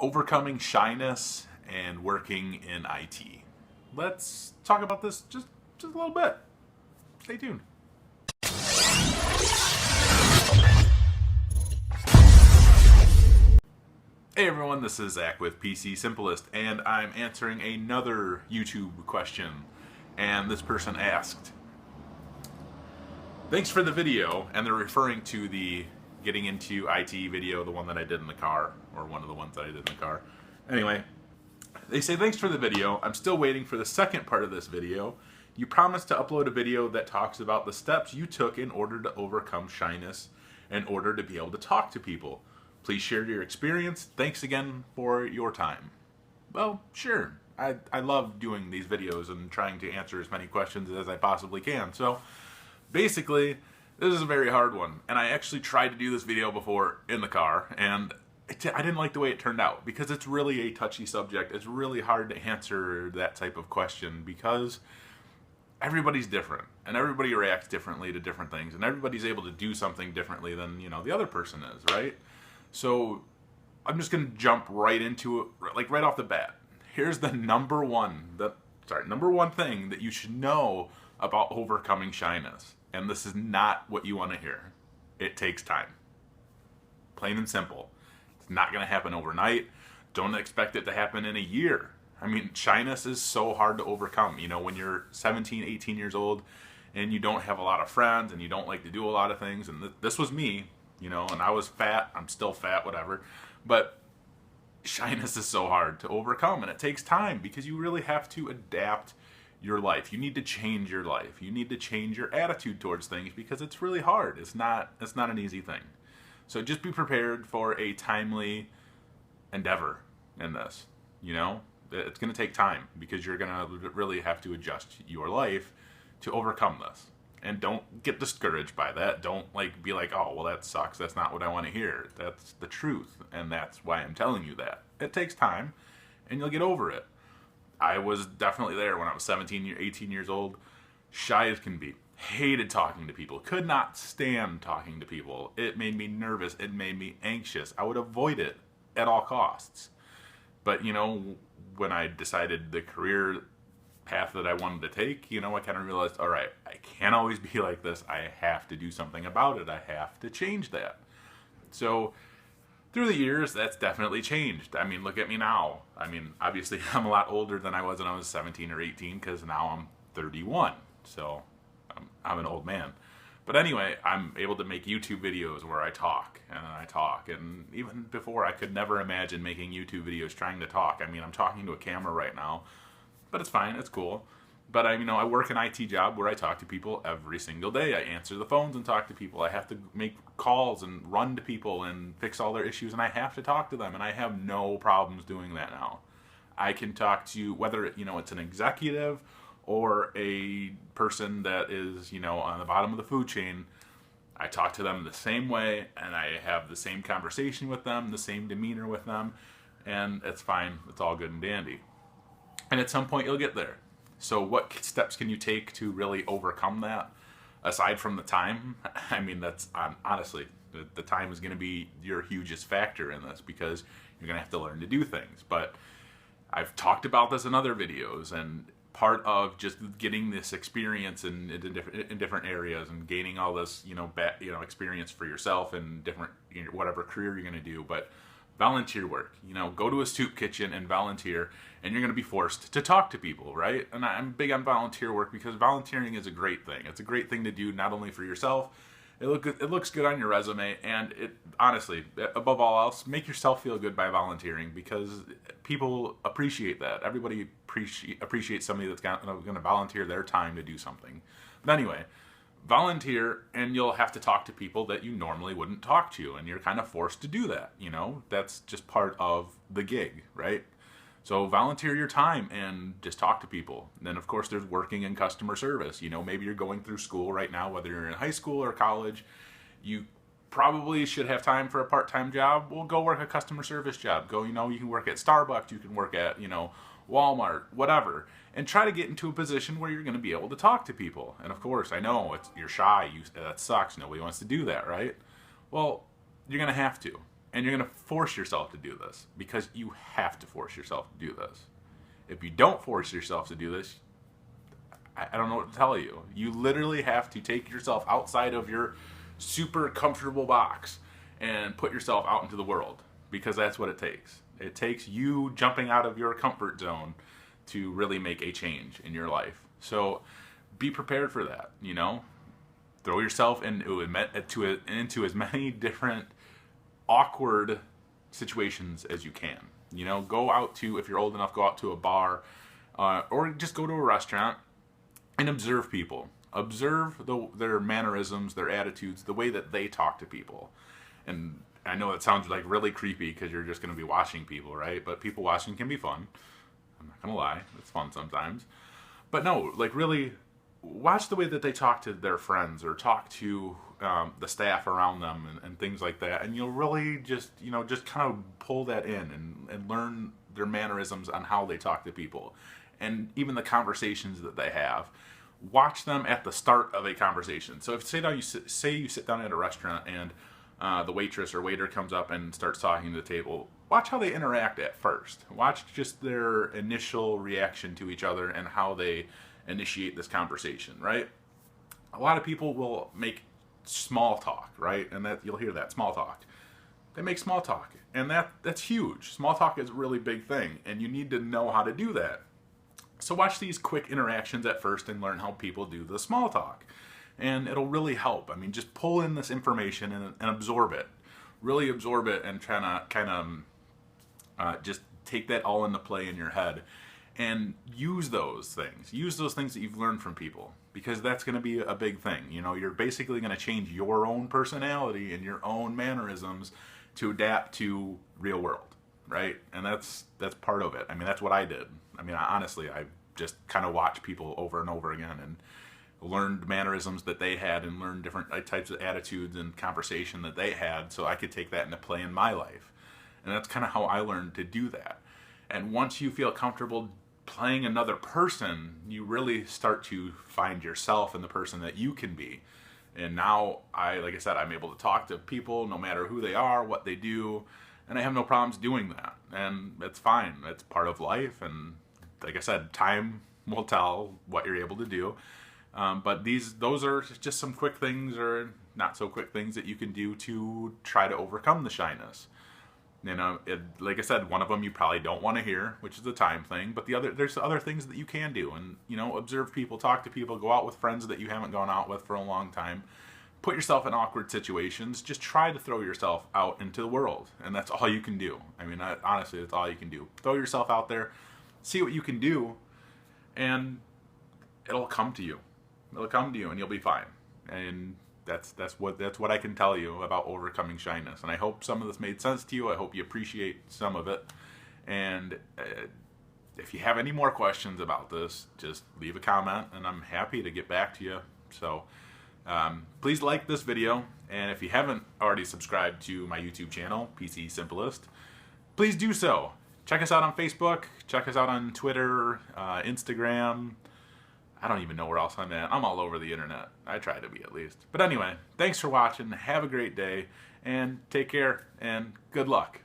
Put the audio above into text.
Overcoming shyness and working in IT. Let's talk about this just a little bit. Stay tuned. Hey everyone, this is Zach with PC Simplest, and I'm answering another YouTube question. And this person asked, thanks for the video, and they're referring to the getting into IT video, the one that I did in the car, or one of the ones that I did in the car. Anyway, they say, thanks for the video. I'm still waiting for the second part of this video. You promised to upload a video that talks about the steps you took in order to overcome shyness in order to be able to talk to people. Please share your experience. Thanks again for your time. Well, sure. I love doing these videos and trying to answer as many questions as I possibly can. So basically, this is a very hard one. And I actually tried to do this video before in the car, and I didn't like the way it turned out because it's really a touchy subject. It's really hard to answer that type of question because everybody's different and everybody reacts differently to different things, and everybody's able to do something differently than, the other person is, right? So I'm just going to jump right into it, like right off the bat. Here's the number one thing that you should know about overcoming shyness. And this is not what you want to hear. It takes time. Plain and simple. It's not going to happen overnight. Don't expect it to happen in a year. I mean, shyness is so hard to overcome. When you're 17, 18 years old and you don't have a lot of friends and you don't like to do a lot of things, and this was me, and I was fat. I'm still fat, whatever. But shyness is so hard to overcome, and it takes time because you really have to adapt your life. You need to change your life. You need to change your attitude towards things because it's really hard. It's not an easy thing. So just be prepared for a timely endeavor in this. It's going to take time because you're going to really have to adjust your life to overcome this. And don't get discouraged by that. Don't be like, oh, well, that sucks. That's not what I want to hear. That's the truth. And that's why I'm telling you that. It takes time and you'll get over it. I was definitely there when I was 17, 18 years old. Shy as can be. Hated talking to people. Could not stand talking to people. It made me nervous. It made me anxious. I would avoid it at all costs. But, when I decided the career path that I wanted to take, I kind of realized, all right, I can't always be like this. I have to do something about it. I have to change that. So through the years, that's definitely changed. I mean, look at me now. I mean, obviously, I'm a lot older than I was when I was 17 or 18 because now I'm 31. So I'm an old man. But anyway, I'm able to make YouTube videos where I talk. And even before, I could never imagine making YouTube videos trying to talk. I mean, I'm talking to a camera right now, but it's fine. It's cool. But I work an IT job where I talk to people every single day. I answer the phones and talk to people. I have to make calls and run to people and fix all their issues, and I have to talk to them, and I have no problems doing that now. I can talk to whether it's an executive or a person that is on the bottom of the food chain. I talk to them the same way, and I have the same conversation with them, the same demeanor with them, and it's fine. It's all good and dandy. And at some point, you'll get there. So what steps can you take to really overcome that? Aside from the time, I mean, that's honestly, the time is going to be your hugest factor in this because you're going to have to learn to do things. But I've talked about this in other videos, and part of just getting this experience in different areas and gaining all this, experience for yourself in different, whatever career you're going to do. But volunteer work, go to a soup kitchen and volunteer, and you're going to be forced to talk to people, right? And I'm big on volunteer work because volunteering is a great thing. It's a great thing to do not only for yourself, it looks good on your resume, and it honestly, above all else, make yourself feel good by volunteering because people appreciate that. Everybody appreciates somebody that's going to volunteer their time to do something. But anyway, volunteer, and you'll have to talk to people that you normally wouldn't talk to, and you're kind of forced to do that. That's just part of the gig, right? So volunteer your time and just talk to people. And then, of course, there's working in customer service. Maybe you're going through school right now, whether you're in high school or college. You probably should have time for a part-time job. Well, go work a customer service job. Go, you can work at Starbucks. You can work at, Walmart, whatever. And try to get into a position where you're going to be able to talk to people. And, of course, I know you're shy. That sucks. Nobody wants to do that, right? Well, you're going to have to. And you're going to force yourself to do this because you have to force yourself to do this. If you don't force yourself to do this, I don't know what to tell you. You literally have to take yourself outside of your super comfortable box and put yourself out into the world, because that's what it takes. It takes you jumping out of your comfort zone to really make a change in your life. So be prepared for that, you know? Throw yourself into as many different awkward situations as you can. You know, go out to, if you're old enough, go out to a bar, or just go to a restaurant and observe people. Observe their mannerisms, their attitudes, the way that they talk to people. And I know it sounds like really creepy because you're just going to be watching people, right? But people watching can be fun. I'm not going to lie. It's fun sometimes. But no, like really watch the way that they talk to their friends or talk to the staff around them and things like that. And you'll really just, you know, just kind of pull that in and learn their mannerisms on how they talk to people. And even the conversations that they have. Watch them at the start of a conversation. So if say you sit down at a restaurant and the waitress or waiter comes up and starts talking to the table, watch how they interact at first. Watch just their initial reaction to each other and how they initiate this conversation, right? A lot of people will make small talk, right? And that you'll hear that, small talk. They make small talk, and that's huge. Small talk is a really big thing, and you need to know how to do that. So watch these quick interactions at first and learn how people do the small talk. And it'll really help. I mean, just pull in this information and absorb it. Really absorb it and try to kind of just take that all into play in your head. And use those things. Use those things that you've learned from people. Because that's going to be a big thing. You know, you're basically going to change your own personality and your own mannerisms to adapt to real world. Right? And that's part of it. I mean, that's what I did. I mean, honestly, I just kind of watched people over and over again and learned mannerisms that they had and learned different types of attitudes and conversation that they had so I could take that into play in my life. And that's kind of how I learned to do that. And once you feel comfortable playing another person, you really start to find yourself and the person that you can be. And now, like I said, I'm able to talk to people no matter who they are, what they do, and I have no problems doing that. And it's fine. It's part of life. And like I said, time will tell what you're able to do. But those are just some quick things or not so quick things that you can do to try to overcome the shyness. You know, like I said, one of them you probably don't want to hear, which is the time thing. But there's other things that you can do. And, you know, observe people, talk to people, go out with friends that you haven't gone out with for a long time. Put yourself in awkward situations. Just try to throw yourself out into the world. And that's all you can do. I mean, honestly, that's all you can do. Throw yourself out there, see what you can do, and it'll come to you. It'll come to you and you'll be fine. And that's what I can tell you about overcoming shyness. And I hope some of this made sense to you. I hope you appreciate some of it. And if you have any more questions about this, just leave a comment and I'm happy to get back to you. So please like this video. And if you haven't already subscribed to my YouTube channel, PC Simplest, please do so. Check us out on Facebook. Check us out on Twitter, Instagram. I don't even know where else I'm at. I'm all over the internet. I try to be, at least. But anyway, thanks for watching. Have a great day, and take care, and good luck.